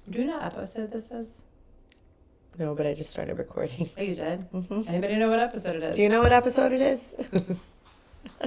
Do you know what episode this is? No, but I just started recording. Oh, you did? Mm-hmm. Anybody know what episode it is? Do you know what episode it is?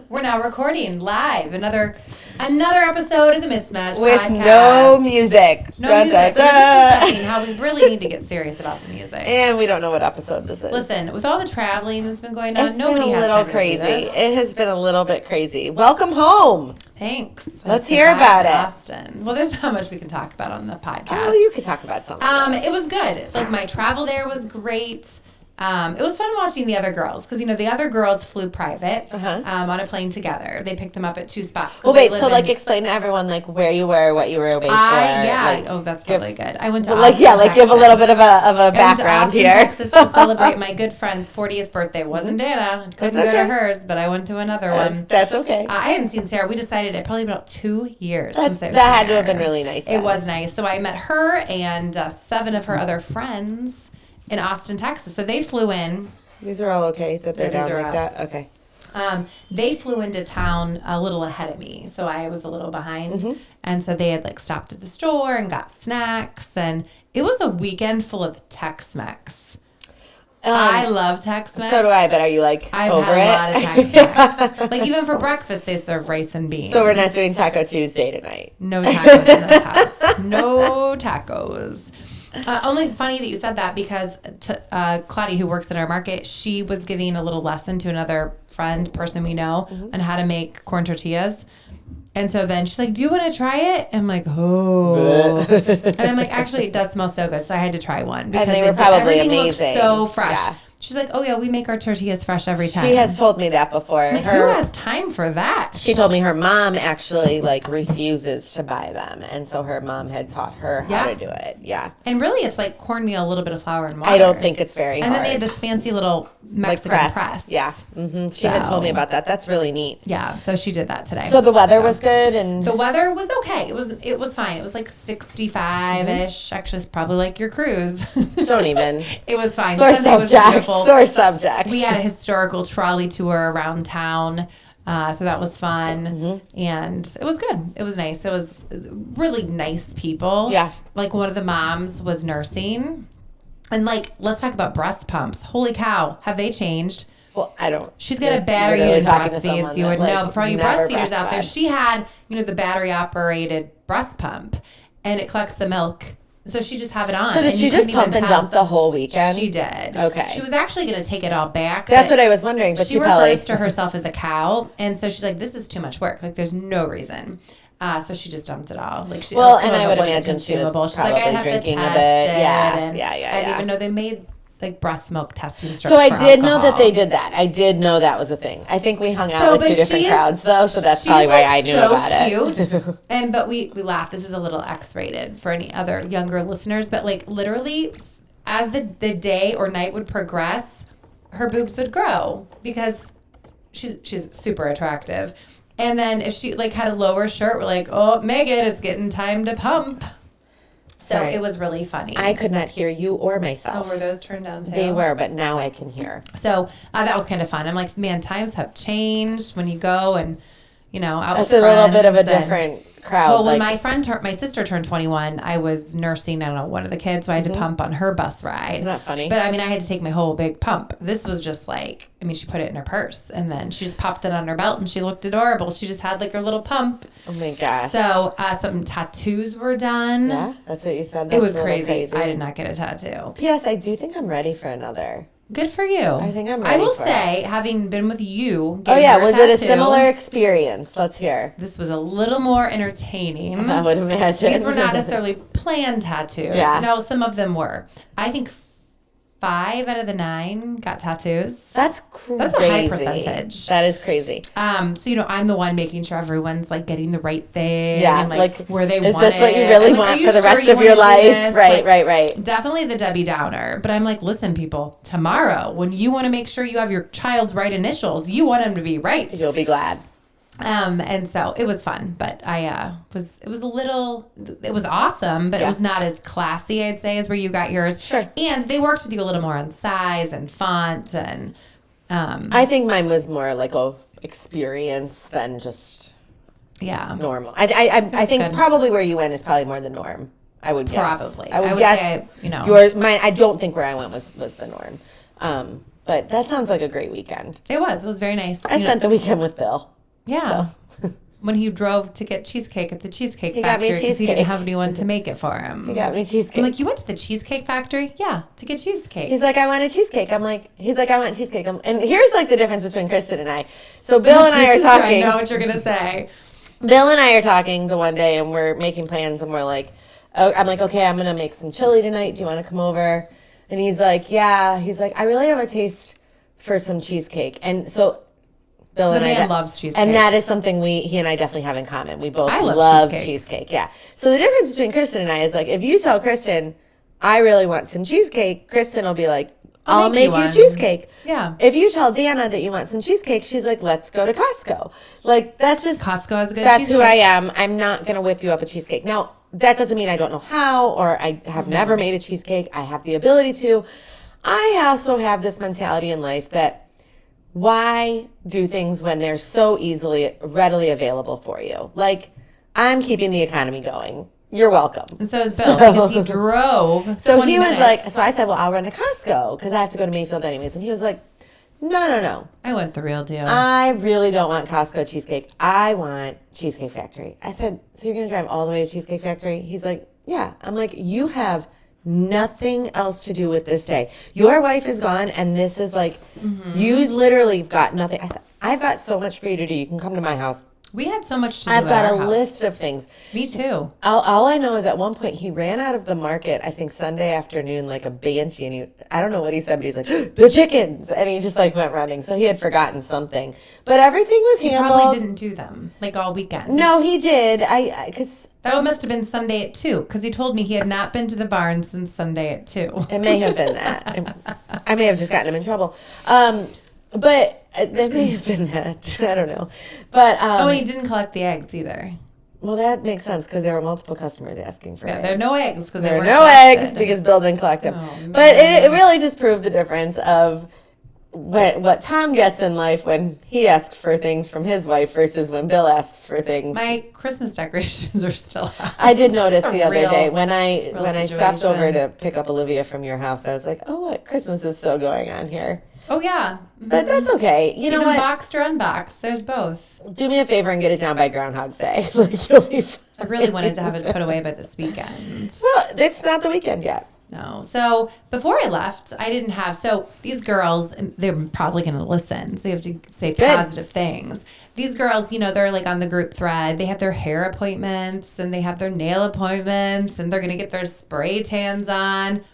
We're now recording live another episode of the Mismatch With podcast. no music. No Dun, music. dun, But we're dun. just discussing how we really need to get serious about the music. And we don't know what episode this is. Listen, with all the traveling that's been going on, It's nobody been a has little time crazy. to do this. It has been a little bit crazy. Welcome home. Thanks. Let's I hear survived about it. Boston. Well, there's not much we can talk about on the podcast. Oh, you could talk about something. It was good. Like, my travel there was great. It was fun watching the other girls because, the other girls flew private on a plane together. They picked them up at two spots. Well, wait, so, explain to everyone, where you were, what you were away for. That's really good. I went to Austin, Texas. give a little bit of a I went to background Austin, here. Texas to celebrate my good friend's 40th birthday. It wasn't Dana. Couldn't go to hers, but I went to another one. That's okay. I hadn't seen Sarah. We decided it probably about 2 years since That I was had to there. have been really nice. It was nice. So I met her and 7 of her other friends in Austin, Texas. So they flew in. These are all okay that they're Yeah, these down are like up. that? Okay. They flew into town a little ahead of me, so I was a little behind. And so they had stopped at the store and got snacks, and it was a weekend full of Tex-Mex. I love Tex-Mex. So do I, but are you I've over had it? a lot of Tex-Mex. Even for breakfast, they serve rice and beans. So we're not doing Taco Tuesday tonight. No tacos in this house. No tacos. Only funny that you said that because Claudia, who works in our market, she was giving a little lesson to another person we know on how to make corn tortillas. And so then she's like, do you want to try it? I'm like, oh. And I'm like, actually, it does smell so good. So I had to try one. Because they were probably everything amazing. Looked so fresh. Yeah. She's like, oh, yeah, we make our tortillas fresh every time. She has told me that before. I'm like, who has time for that? She told me her mom actually refuses to buy them, and so her mom had taught her how to do it. Yeah. And really, it's like cornmeal, a little bit of flour and water. I don't think it's very hard. And then they had this fancy little Mexican press. Yeah. She had told me about that. That's really neat. Yeah. So she did that today. So the weather was good, and the weather was okay. It was fine. It was 65-ish. Actually, it's probably like your cruise. don't even. It was fine. Sore Sunday was subject. beautiful. Sore subject. We had a historical trolley tour around town. So that was fun. And it was good. It was nice. It was really nice people. Yeah. One of the moms was nursing. And let's talk about breast pumps. Holy cow. Have they changed? Well, I don't. She's got a battery in breastfeeds. You would know. But for all you breastfeeders out there, she had, the battery operated breast pump and it collects the milk. So she just have it on. So did she just pump and dump the whole weekend? She did. Okay. She was actually going to take it all back. That's what I was wondering. But she refers to herself as a cow. And so she's like, this is too much work. There's no reason. So she just dumped it all. And I would imagine she was She's like, I have drinking to a test bit. it. Yeah. I didn't even know they made breast milk testing strips. So I for did know alcohol. that they did that. I did know that was a thing. I think we hung out with 2 different crowds though, so that's she's probably why I knew about it. But we laugh. This is a little X-rated for any other younger listeners. But literally, as the day or night would progress, her boobs would grow because she's super attractive. And then if she had a lower shirt, we're like, oh, Megan, it's getting time to pump. So Sorry. it was really funny. I could not hear you or myself. Oh, were those turned down too? They were, but now I can hear. So that was kind of fun. I'm like, man, times have changed when you go and, out It's with a little bit of a friends and- different crowd. Well, when my sister turned 21, I was nursing, I don't know, one of the kids, so I had to pump on her bus ride. Isn't that funny? But I had to take my whole big pump. This was just she put it in her purse and then she just popped it on her belt and she looked adorable. She just had her little pump. Oh my gosh. So some tattoos were done. Yeah, that's what you said. It was That's a little crazy. I did not get a tattoo. P.S. I do think I'm ready for another. Good for you. I think I'm ready I will for say, having been with you, Oh yeah, was it a tattoo, similar experience? Let's hear. This was a little more entertaining. I would imagine. These were not necessarily planned tattoos. Yeah. No, some of them were. I think 5 out of the 9 got tattoos. That's crazy. That's a high percentage. That is crazy. So I'm the one making sure everyone's getting the right thing. Yeah, and where they is want this what you it. really I'm want are you for the sure rest you of your wanna do life? this? Right. Definitely the Debbie Downer. But I'm like, listen, people, tomorrow when you want to make sure you have your child's right initials, you want them to be right. You'll be glad. And so it was fun, but it was awesome, but it was not as classy, I'd say, as where you got yours. Sure. And they worked with you a little more on size and font and, I think mine was more like a experience than just yeah. normal. I think good. probably where you went is probably more the norm. I would guess. Probably. I would guess, guess. say, Mine. I don't think where I went was the norm. But that sounds like a great weekend. It was very nice. I spent the weekend with Bill. Yeah. So. When he drove to get cheesecake at the Cheesecake He Factory got me because he didn't cheesecake. have anyone to make it for him. He got me cheesecake. I'm like, you went to the Cheesecake Factory? Yeah, to get cheesecake. He's like, I want a cheesecake. He's like, I want cheesecake. And here's like the difference between Kristen and I. So Bill and I are talking. I know what you're gonna say. Bill and I are talking the one day, and we're making plans, and we're like, I'm like, okay, I'm gonna make some chili tonight. Do you want to come over? And he's like, yeah. He's like, I really have a taste for some cheesecake. And so Bill and I loves cheesecake, and that is something he and I definitely have in common. We both love love cheesecake. Yeah. So the difference between Kristen and I is like, if you tell Kristen, I really want some cheesecake, Kristen will be like, I'll make you cheesecake. Yeah. If you tell Dana that you want some cheesecake, she's like, let's go to Costco. Like, that's just Costco has a good That's cheesecake. who I am. I'm not going to whip you up a cheesecake. Now, that doesn't mean I don't know how, or I have never made a cheesecake. I have the ability to. I also have this mentality in life that why do things when they're so readily available for you? Like, I'm keeping the economy going. You're welcome. And so is Bill, because he drove. So 20 he was minutes. like, so I said, well, I'll run to Costco because I have to go to Mayfield anyways. And he was like, no. I went the real deal. I really don't want Costco cheesecake. I want Cheesecake Factory. I said, so you're going to drive all the way to Cheesecake Factory? He's like, yeah. I'm like, you have nothing else to do with this day. Your wife is gone, and this is like, you literally got nothing. I said, I've got so much for you to do. You can come to my house. We had so much to do I've got at a our house. list of things. Me too. All I know is at one point he ran out of the market, I think Sunday afternoon, like a banshee, and I don't know what he said, but he's like, the chickens! And he just like went running. So he had forgotten something. But everything was handled. Probably didn't do them, like all weekend. No, he did. Because that must have been Sunday at 2, because he told me he had not been to the barn since Sunday at 2. It may have been that. I may have just gotten him in trouble. But that may have been that. I don't know. But and he didn't collect the eggs either. Well, that makes sense because there were multiple customers asking for eggs. There are no eggs because there are no eggs because Bill didn't collect them. Oh, but it really just proved the difference of what Tom gets in life when he asks for things from his wife versus when Bill asks for things. My Christmas decorations are still out. I did notice the other day when I stopped situation. over to pick up Olivia from your house. I was like, oh look, Christmas is still going on here. Oh yeah, But that's okay. You know Even what? boxed or unboxed, there's both. Do me a favor and get it down by Groundhog's Day. Like you'll be fine. I really wanted to have it put away by this weekend. Well, it's not the weekend yet. No. So before I left, I didn't have. So these girls, they're probably going to listen. So you have to say positive things. These girls, they're like on the group thread. They have their hair appointments and they have their nail appointments and they're going to get their spray tans on.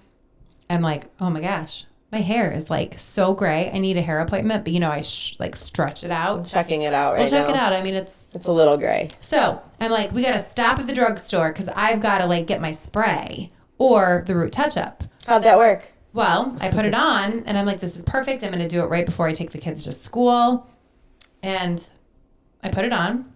I'm like, oh my gosh, my hair is like so gray. I need a hair appointment. But I stretch it out. I'm checking it out right We'll check now. it out. I mean, it's a little gray. So I'm like, we got to stop at the drugstore because I've got to like get my spray or the root touch-up. How'd that work? Well, I put it on and I'm like, this is perfect. I'm going to do it right before I take the kids to school. And I put it on.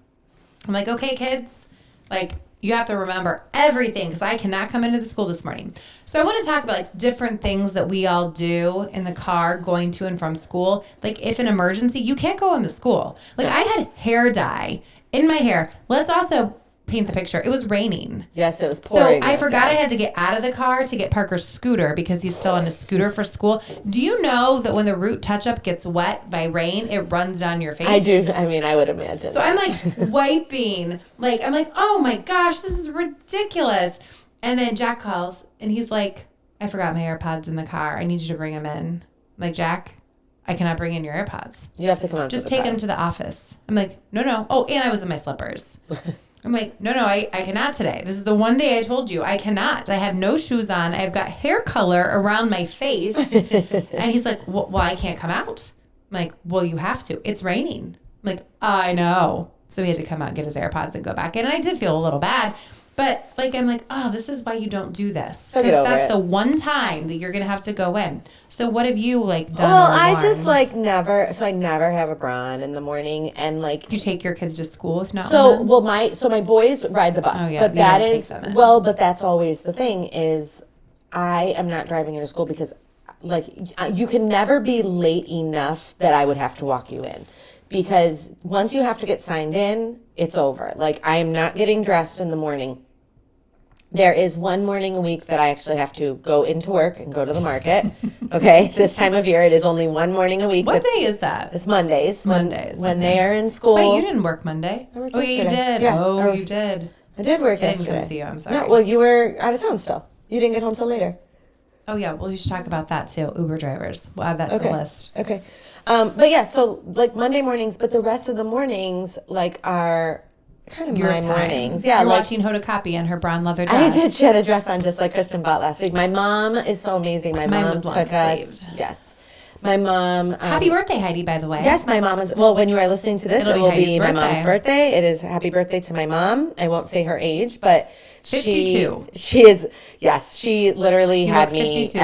I'm like, okay, kids, like you have to remember everything because I cannot come into the school this morning. So I want to talk about like different things that we all do in the car going to and from school. Like if an emergency, you can't go in the school. Like I had hair dye in my hair. Let's also paint the picture. It was raining. Yes, it was So pouring. I forgot I had to get out of the car to get Parker's scooter because he's still on a scooter for school. Do you know that when the root touch-up gets wet by rain, it runs down your face? I do. I mean, I would imagine. So I'm like wiping. I'm like, oh my gosh, this is ridiculous. And then Jack calls and he's like, I forgot my AirPods in the car. I need you to bring them in. I'm like, Jack, I cannot bring in your AirPods. You have to come out. Just take them to the office. I'm like, no. Oh, and I was in my slippers. I'm like, no, I cannot today. This is the one day I told you I cannot. I have no shoes on. I've got hair color around my face. And he's like, well, I can't come out. I'm like, well, you have to. It's raining. I'm like, I know. So he had to come out and get his AirPods and go back in. And I did feel a little bad. But I'm like, oh, this is why you don't do this. Because that's the one time that you're going to have to go in. So what have you done? Well, I just never. So I never have a bra on in the morning, and do you take your kids to school if not? My boys ride the bus, oh, yeah, but that is but that's always the thing is, I am not driving into school because, you can never be late enough that I would have to walk you in. Because once you have to get signed in, it's over. I am not getting dressed in the morning There is one morning a week that I actually have to go into work and go to the market. Okay, this time of year, it is only one morning a week. What day is that? It's Mondays. Mondays. When they are in school. Wait, you didn't work Monday? I worked Oh, you yesterday. did. Yeah. Oh, you did. I did work I didn't yesterday. come see you. I'm sorry. No, well, you were out of town still. You didn't get home till later. Oh, yeah. Well, we should talk about that too. Uber drivers. We'll add that to the list. Okay. But yeah, so like Monday mornings, but the rest of the mornings like are kind of my mornings. Yeah, You're like watching Hoda Kopy in her brown leather I dress. did. She had a dress on just like Kristen bought last week. My mom is so amazing. My Mine mom was took long us. sleeved. Yes. My mom. Happy birthday, Heidi, by the way. Yes, my mom is. Well, when you are listening to this, It'll it be will Heidi's be my mom's birthday. birthday. It is happy birthday to my mom. I won't say her age, but 52. She is. Yes, she literally You had look me 52,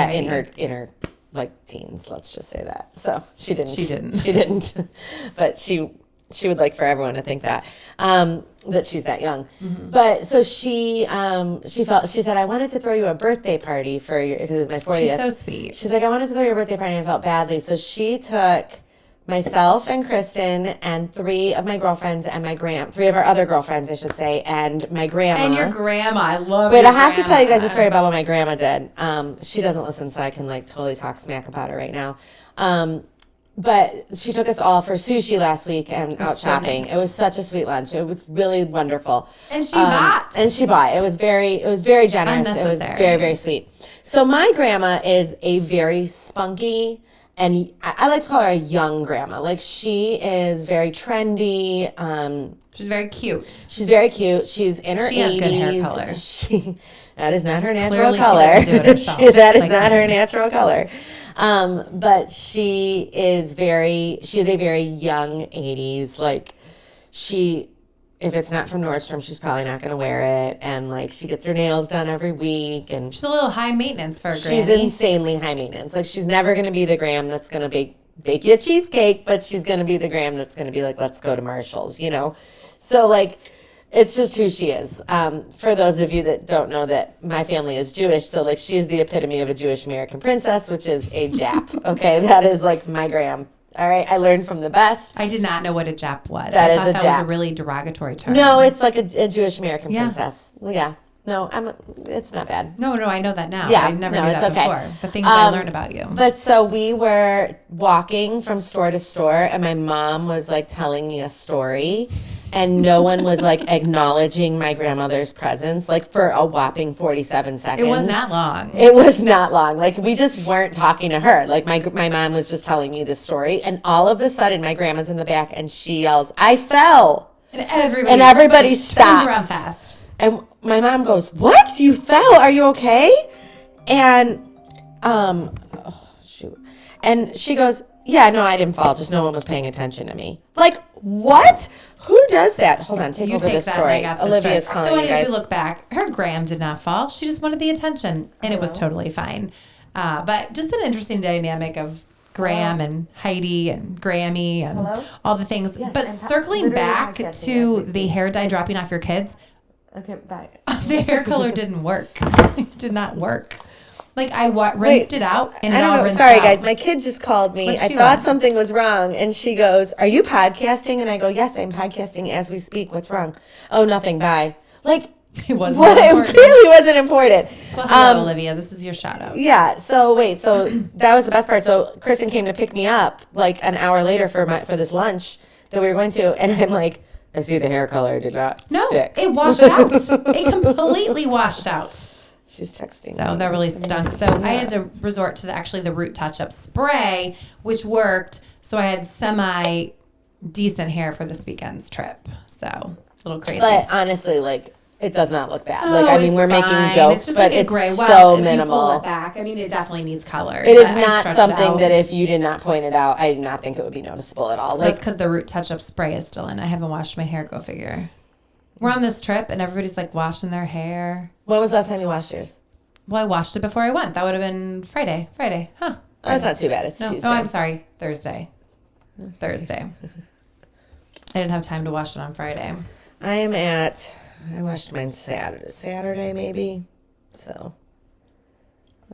in her like teens. Let's just say that. So she didn't. She didn't. She didn't. But she would like for everyone to think that that she's that young. Mm-hmm. But so she said I wanted to throw you a birthday party for your because it was my 40th. She's so sweet. She's like, I wanted to throw your birthday party and I felt badly. So she took myself and Kristen and three of my girlfriends and three of our other girlfriends, I should say, and my grandma. And your grandma. I love But your I have to tell you guys a grandma. story about what my grandma did. She doesn't listen, so I can like totally talk smack about it right now. But she took us all for sushi last week and out so shopping. nice. It was such a sweet lunch. It was really wonderful. And she bought. And she bought. It was very generous. It was Unnecessary. very, very sweet. So my grandma is a very spunky, and I like to call her a young grandma. Like she is very trendy. She's very cute. She's very cute. She's in her 80s. She has good hair color. That is not her natural Clearly she color. doesn't do it herself, That is like not me. her natural color. But she is a very young 80s. Like if it's not from Nordstrom, she's probably not going to wear it. And like she gets her nails done every week. And She's a little high maintenance for a she's granny. insanely high maintenance. Like she's never going to be the gram that's going to bake you a cheesecake, but she's going to be the gram that's going to be like, let's go to Marshall's, you know? So like, it's just who she is. For those of you that don't know that my family is Jewish, so like she's the epitome of a Jewish American princess, which is a Jap. Okay, that is like my gram. All right, I learned from the best. I did not know what a Jap was. That I is thought a that was Jap. a really derogatory term. No, it's like a Jewish American Yeah. princess. Yeah. No, it's not bad. No, I know that now. Yeah, I never no, knew it's that okay. before. The things I learned about you. But so we were walking from store to store, and my mom was like telling me a story, and no one was like acknowledging my grandmother's presence, like for a whopping 47 seconds. It was not long. It was not long. Like we just weren't talking to her. Like my mom was just telling me this story, and all of a sudden my grandma's in the back, and she yells, "I fell!" And everybody, everybody turns stops. around fast. And my mom goes, "What? You fell? Are you okay?" And oh shoot. And she goes, "Yeah, no, I didn't fall. Just no one was paying attention to me." Like, what? Who does that? Hold on, take You over take this that story. and I got this Olivia's story. calling So you as guys. we look back, her gram did not fall. She just wanted the attention, and it was totally fine. But just an interesting dynamic of Graham and Heidi and Grammy and all the things. But circling back to the hair dye dropping off your kids, Okay, bye. the hair color didn't work. It did not work. Like I rinsed it out and I it don't all know. rinsed Sorry, out. guys. My kid just called me. What'd I she thought want? something was wrong, and she goes, "Are you podcasting?" And I go, "Yes, I'm podcasting as we speak. What's wrong?" "Oh, nothing. Bye." Like, It wasn't what? It important. clearly wasn't important. Well, hello, Olivia. This is your shout out. Yeah. So wait. So that was the best part. So Kristen came to pick me up like an hour later for this lunch that we were going to, and I'm like, "I see the hair color did not No, stick." it washed out. It completely washed out. She's texting. So me. that really stunk. So I had to resort to the root touch-up spray, which worked. So I had semi decent hair for this weekend's trip. So a little crazy. But honestly, like, it does not look bad. Oh, like, I mean, it's we're fine. making jokes, It's just but like a it's gray. so Well, if you minimal. pull it back, I mean, it definitely needs color. It is but I not stretched something out. that if you did not point it out, I did not think it would be noticeable at all. That's Like, because the root touch-up spray is still in. I haven't washed my hair. Go figure. We're on this trip and everybody's like washing their hair. when was the last time you washed yours? Well, I washed it before I went. That would have been Friday. Huh? Oh, that's not too bad. It's No, Tuesday. oh, I'm sorry. Thursday. I didn't have time to wash it on Friday. I washed mine Saturday maybe. So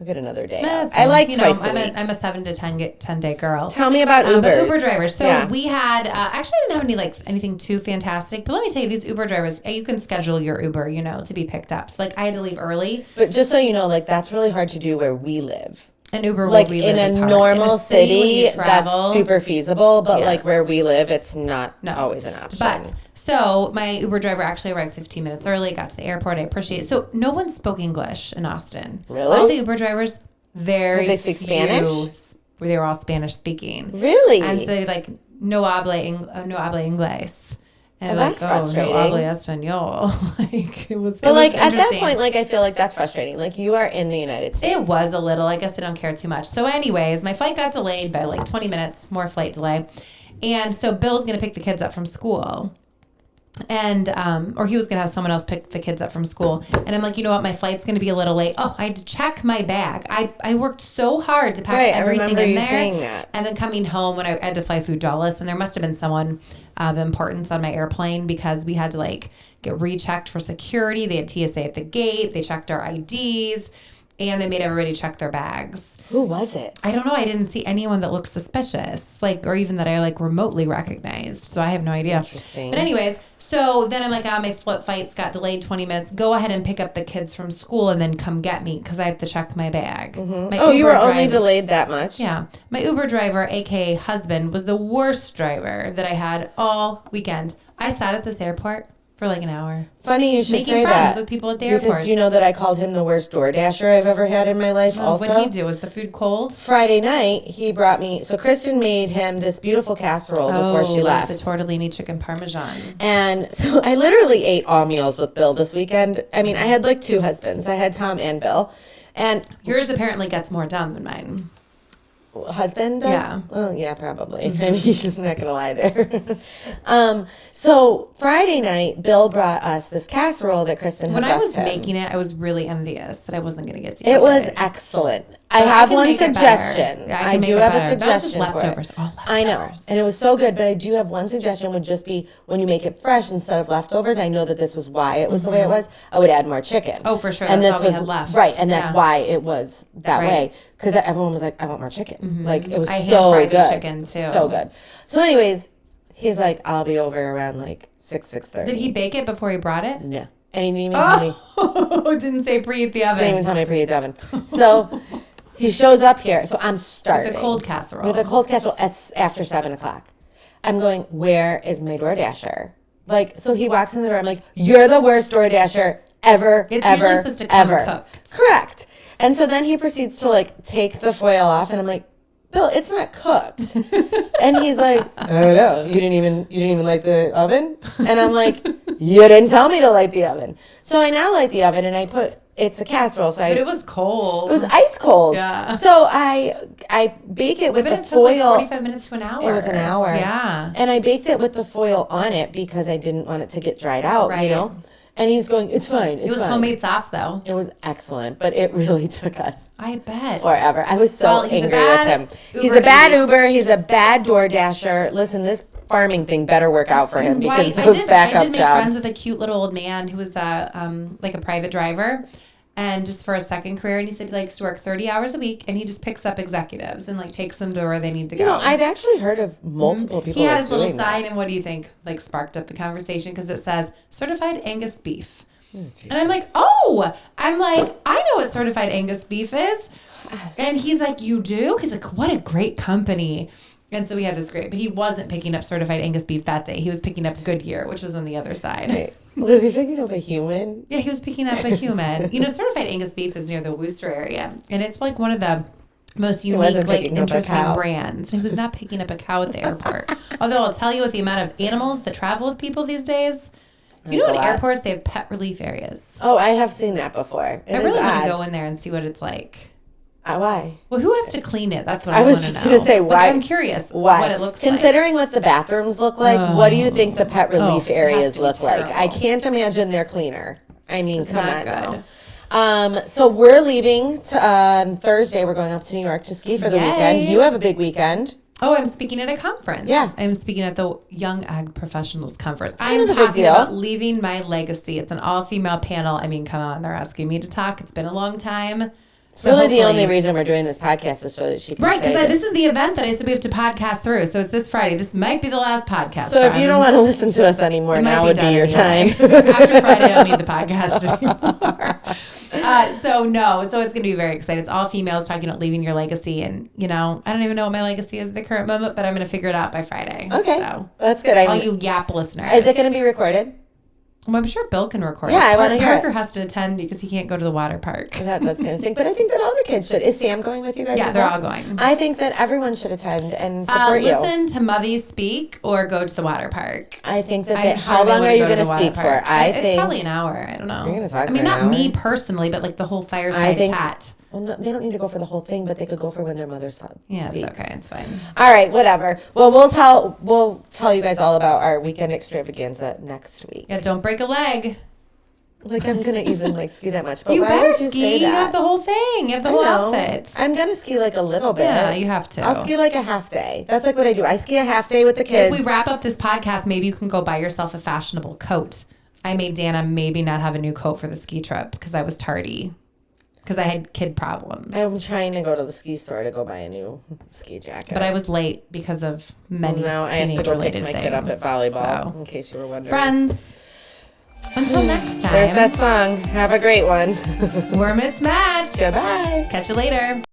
I'll get another day That's out. I like fine. twice a week. I'm a 7 to 10 day girl. Tell me about Ubers. But Uber drivers. So Yeah. we had actually I didn't have anything too fantastic. But let me tell you, these Uber drivers, you can schedule your Uber, to be picked up. So like I had to leave early. But just so you know, like that's really hard to do where we live. An Uber Like where we in live a is hard. normal In a city, when you city, that's travel, super feasible. But like Yes. where we live, it's not No. always an option. But so my Uber driver actually arrived 15 minutes early, got to the airport. I appreciate it. So no one spoke English in Austin. Really? All the Uber drivers, very Did they speak few, Spanish? They were all Spanish speaking. Really? And so they like no habla inglés. And Well, like, that's frustrating. no habla español. Like it was. But like at that interesting. point, like I feel like that's frustrating. Like you are in the United States. It was a little. I guess I don't care too much. So, anyways, my flight got delayed by like 20 minutes, more flight delay. And so Bill's going to pick the kids up from school. And, or he was going to have someone else pick the kids up from school. And I'm like, you know what? My flight's going to be a little late. Oh, I had to check my bag. I worked so hard to pack Right, I everything remember in you there. saying that. And then coming home when I had to fly through Dulles, and there must have been someone of importance on my airplane because we had to like get rechecked for security. They had TSA at the gate. They checked our IDs, and they made everybody check their bags. Who was it? I don't know. I didn't see anyone that looked suspicious, like, or even that I like remotely recognized. So I have no idea. Interesting. But anyways, so then I'm like, my flights got delayed 20 minutes. Go ahead and pick up the kids from school and then come get me because I have to check my bag. My Oh, you Uber were only driver- delayed that much? Yeah. My Uber driver, aka husband, was the worst driver that I had all weekend. I sat at this airport for like an hour. Funny you should Making say friends that. with people at the Because airport. do you know that I called him the worst DoorDasher I've ever had in my life also? What did he do? Was the food cold? Friday night, he brought me, so Kristen made him this beautiful casserole before she like left. the tortellini chicken parmesan. And so I literally ate all meals with Bill this weekend. I mean, I had like two husbands. I had Tom and Bill. And Yours apparently gets more done than mine. husband does? Yeah. Well, yeah, probably. I mean, he's not going to lie there. So Friday night, Bill brought us this casserole that Kristen had When I left was him. making it, I was really envious that I wasn't going to get to It eat was excellent. I But I have can one make it better. suggestion. Yeah, I I can make do it have a better. That was just suggestion for it. leftovers. All I know, leftovers. and it was so good. But I do have one suggestion. Would just be when you make it fresh instead of leftovers. I know that this was why it was the way it was. I would add more chicken. Oh, for sure. And That's this all we was had left. right, and that's Yeah. why it was that Right. way. Because everyone was like, "I want more chicken." Like it was I so hand-fried the good, chicken, too. so good. So, anyways, he's like, "I'll be over around like 6:30." Did he bake it before he brought it? No, and he didn't even tell me. Oh, didn't say preheat the oven. Didn't even tell me to preheat the oven. So he shows up here. So I'm starting With a cold casserole. With a cold casserole at after 7:00. I'm going, where is my DoorDasher? Like, so he walks in the door. I'm like, you're the worst DoorDasher ever, It's ever, usually supposed to come ever. cooked. Correct. And so then he proceeds to like take the foil off, and I'm like, Bill, it's not cooked. And he's like, I don't know. You didn't even light the oven? And I'm like, you didn't tell me to light the oven. So I now light the oven, and it's a casserole, so But it was cold. it was ice cold. Yeah. So I bake it with But the it took like foil. 45 minutes to an hour. It was an hour. Yeah. And I baked it with the foil on it because I didn't want it to get dried out, Right. you know? And he's going, it's fine. It's It was fine. homemade sauce, though. It was excellent, but it really took us I bet. forever. I was so Well, he's a angry bad with him. Uber He's a bad Eats. Uber. He's a bad DoorDasher. Listen, this farming thing better work out for him because Right. those I backup did make friends jobs. with a cute little old man who was like a private driver, and just for a second career. And he said he likes to work 30 hours a week, and he just picks up executives and like takes them to where they need to go. You know, I've actually heard of multiple people. He had like his little doing that. sign, and what do you think? Like sparked up the conversation because it says certified Angus beef. Oh, And I'm like, oh, I know what certified Angus beef is. And he's like, you do? He's like, what a great company. And so we had this great, but he wasn't picking up certified Angus beef that day. He was picking up Goodyear, which was on the other side. Wait, was he picking up a human? Yeah, he was picking up a human. Certified Angus beef is near the Worcester area. And it's like one of the most unique, wasn't like picking up a interesting cow. brands. And he was not picking up a cow at the airport. Although I'll tell you, with the amount of animals that travel with people these days, you know, That's a at lot. airports they have pet relief areas. Oh, I have seen that before. I really want to go in there and see what it's like. Why? Well, who has to clean it? That's what I I, was want to know. just gonna say, But why- I'm curious Why? what it looks like. Considering what the bathrooms look like, what do you think the pet relief it has areas to be look like? I terrible. can't imagine they're cleaner. I mean, It's come not on good. now. So we're leaving on Thursday. We're going up to New York to ski for the Yay. weekend. You have a big weekend. Oh, I'm speaking at a conference. Yeah. I'm speaking at the Young Ag Professionals Conference. Kind I'm of a big talking deal. about leaving my legacy. It's an all-female panel. I mean, come on, they're asking me to talk. It's been a long time. So Really, the only hopefully- reason we're doing this podcast is so that she can Right, say because this is the event that I said we have to podcast through. So it's this Friday. This might be the last podcast. So if you don't want to listen to us anymore, It might now would be done your anyway. time. After Friday, I don't need the podcast anymore. So it's going to be very exciting. It's all females talking about leaving your legacy. And, I don't even know what my legacy is at the current moment, but I'm going to figure it out by Friday. Okay. So That's good. all you Yap listeners. Is it going to be recorded? Well, I'm sure Bill can record. Yeah, it. I wanna hear Parker it. has to attend because he can't go to the water park. That's kind of thing. But I think that all the kids should. Is Sam going with you guys? Yeah, as they're well? all going. I think that everyone should attend and support you. Listen to Mothy speak or go to the water park. I think that. I'm sure How they long would are you go to going to the water speak park. for? I It's think. probably an hour. I don't know. You're gonna talk I mean, for an not me hour? personally, but like the whole I fireside think. chat. Well, no, they don't need to go for the whole thing, but they could go for when their mother Yeah, speaks. it's okay. It's fine. All right, whatever. Well, we'll tell you guys all about our weekend extravaganza next week. Yeah, don't break a leg. Like I'm gonna even ski that much. But You why better would you ski. say You have that? the whole thing. You have the I whole know. outfit. I'm gonna ski like a little bit. Yeah, you have to. I'll ski like a half day. That's like what I do. I ski a half day with the kids. If we wrap up this podcast, maybe you can go buy yourself a fashionable coat. I made Dana maybe not have a new coat for the ski trip because I was tardy. Because I had kid problems. I'm trying to go to the ski store to go buy a new ski jacket. But I was late because of many now I have to go pick teenage-related my things. kid up at volleyball. So, In case you were wondering. friends, until next time, There's that song. Have a great one. we're mismatched. Goodbye. Catch you later.